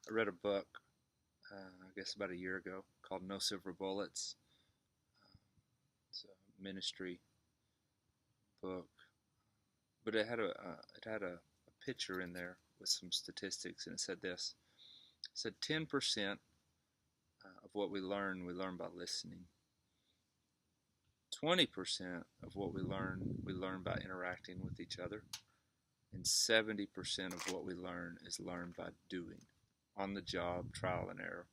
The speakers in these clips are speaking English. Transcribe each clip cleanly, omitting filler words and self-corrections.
I read a book, I guess about a year ago, called No Silver Bullets. It's a ministry book, but it had a picture in there with some statistics, and it said this. It said 10% of what we learn by listening. 20% of what we learn by interacting with each other. And 70% of what we learn is learned by doing, on the job, trial and error.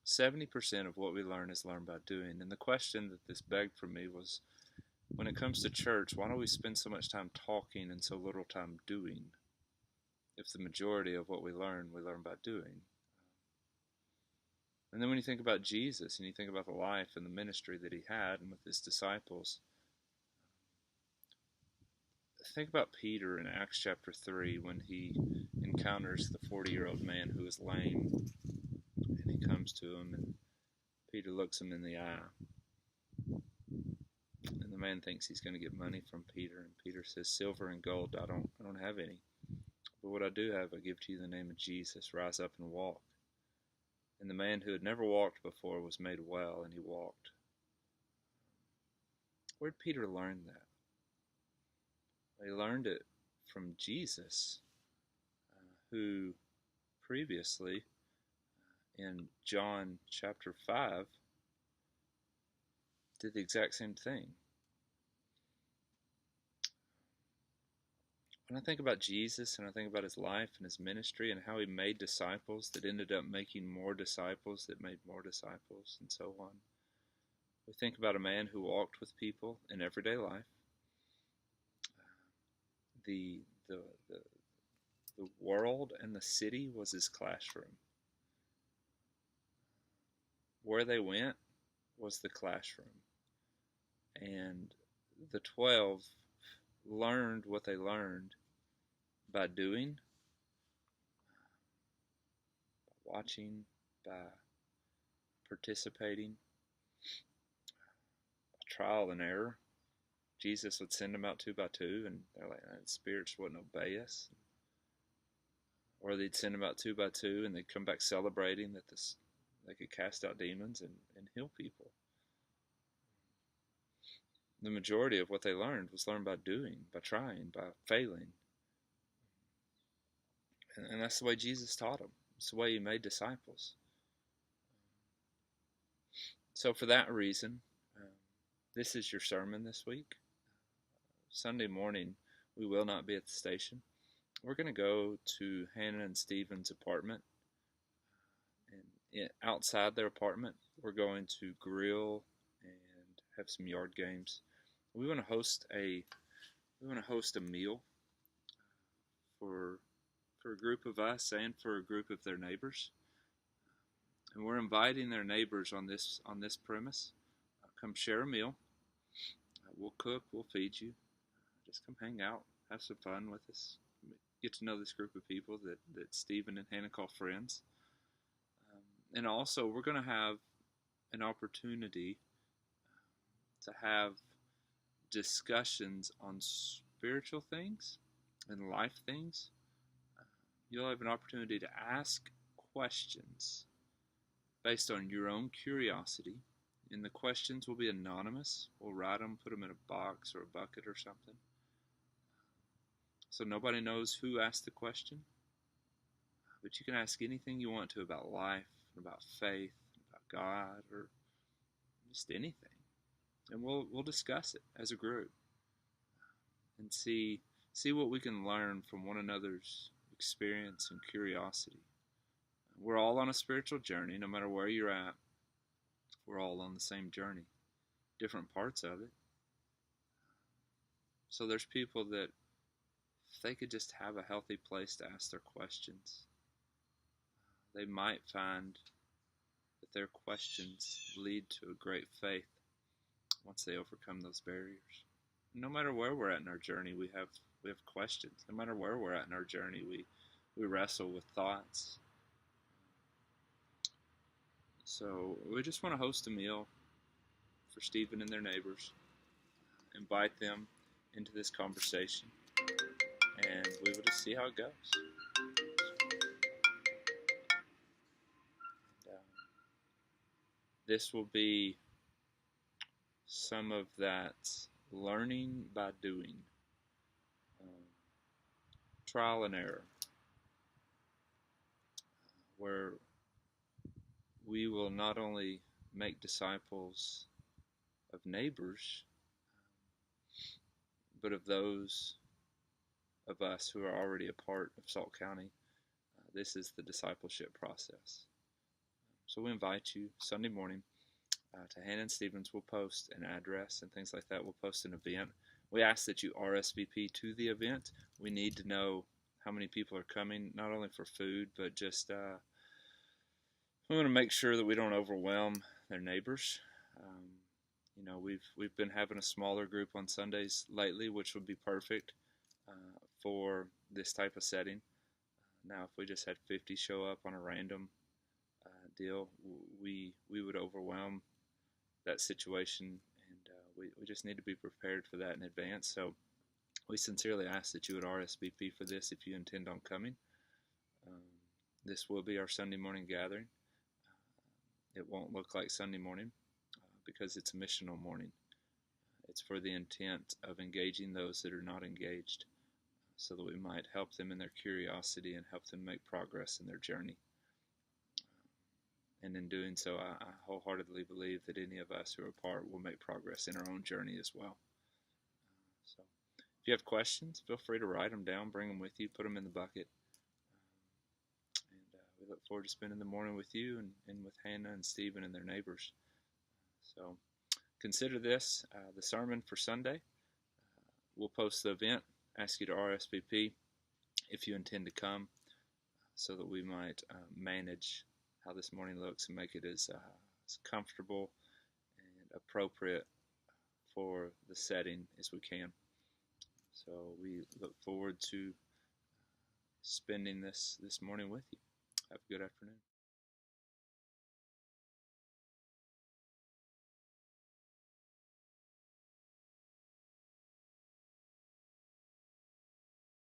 70% of what we learn is learned by doing. And the question that this begged for me was, when it comes to church, why do we spend so much time talking and so little time doing? If the majority of what we learn by doing. And then when you think about Jesus and you think about the life and the ministry that he had and with his disciples, think about Peter in Acts chapter 3 when he encounters the 40-year-old man who is lame, and he comes to him and Peter looks him in the eye, and the man thinks he's going to get money from Peter, and Peter says, silver and gold I don't have any, but what I do have I give to you in the name of Jesus. Rise up and walk. And the man who had never walked before was made well, and he walked. Where did Peter learn that? He learned it from Jesus, who previously in John chapter 5 did the exact same thing. When I think about Jesus and I think about his life and his ministry and how he made disciples that ended up making more disciples that made more disciples and so on, we think about a man who walked with people in everyday life. The world and the city was his classroom. Where they went was the classroom. And the 12 learned what they learned by doing, by watching, by participating, by trial and error. Jesus would send them out 2 by 2, and they're like, the spirits wouldn't obey us. Or they'd send them out 2 by 2, and they'd come back celebrating that they could cast out demons and heal people. The majority of what they learned was learned by doing, by trying, by failing. And that's the way Jesus taught them. It's the way he made disciples. So for that reason, this is your sermon this week. Sunday morning, we will not be at the station. We're going to go to Hannah and Stephen's apartment. And outside their apartment, we're going to grill and have some yard games. We want to host a meal for a group of us and for a group of their neighbors. And we're inviting their neighbors on this premise. Come share a meal. We'll cook, we'll feed you. Just come hang out, have some fun with us. Get to know this group of people that Stephen and Hannah call friends. And also, we're going to have an opportunity to have discussions on spiritual things and life things. You'll have an opportunity to ask questions based on your own curiosity, and the questions will be anonymous. We'll write them, put them in a box or a bucket or something, so nobody knows who asked the question. But you can ask anything you want to about life, about faith, about God, or just anything, and we'll discuss it as a group and see what we can learn from one another's experience and curiosity. We're all on a spiritual journey, no matter where you're at. We're all on the same journey, different parts of it. So there's people that, if they could just have a healthy place to ask their questions, they might find that their questions lead to a great faith once they overcome those barriers. No matter where we're at in our journey, we have questions. No matter where we're at in our journey, we wrestle with thoughts. So we just want to host a meal for Stephen and their neighbors, invite them into this conversation, and we will just see how it goes. this will be some of that learning by doing, um, trial and error, where we will not only make disciples of neighbors, but of those of us who are already a part of Salt County. This is the discipleship process. So we invite you Sunday morning to Hannah and Stevens. We'll post an address and things like that. We'll post an event. We ask that you RSVP to the event. We need to know how many people are coming, not only for food, but just we want to make sure that we don't overwhelm their neighbors. We've been having a smaller group on Sundays lately, which would be perfect for this type of setting. Now, if we just had 50 show up on a random deal, we would overwhelm that situation, and we just need to be prepared for that in advance. So we sincerely ask that you would RSVP for this if you intend on coming. This will be our Sunday morning gathering. It won't look like Sunday morning because it's a missional morning. It's for the intent of engaging those that are not engaged, so that we might help them in their curiosity and help them make progress in their journey. And in doing so, I wholeheartedly believe that any of us who are a part will make progress in our own journey as well. So if you have questions, feel free to write them down, bring them with you, put them in the bucket. And we look forward to spending the morning with you and with Hannah and Stephen and their neighbors. So consider this the sermon for Sunday. We'll post the event, ask you to RSVP if you intend to come, so that we might manage how this morning looks and make it as comfortable and appropriate for the setting as we can. So we look forward to spending this morning with you. Have a good afternoon.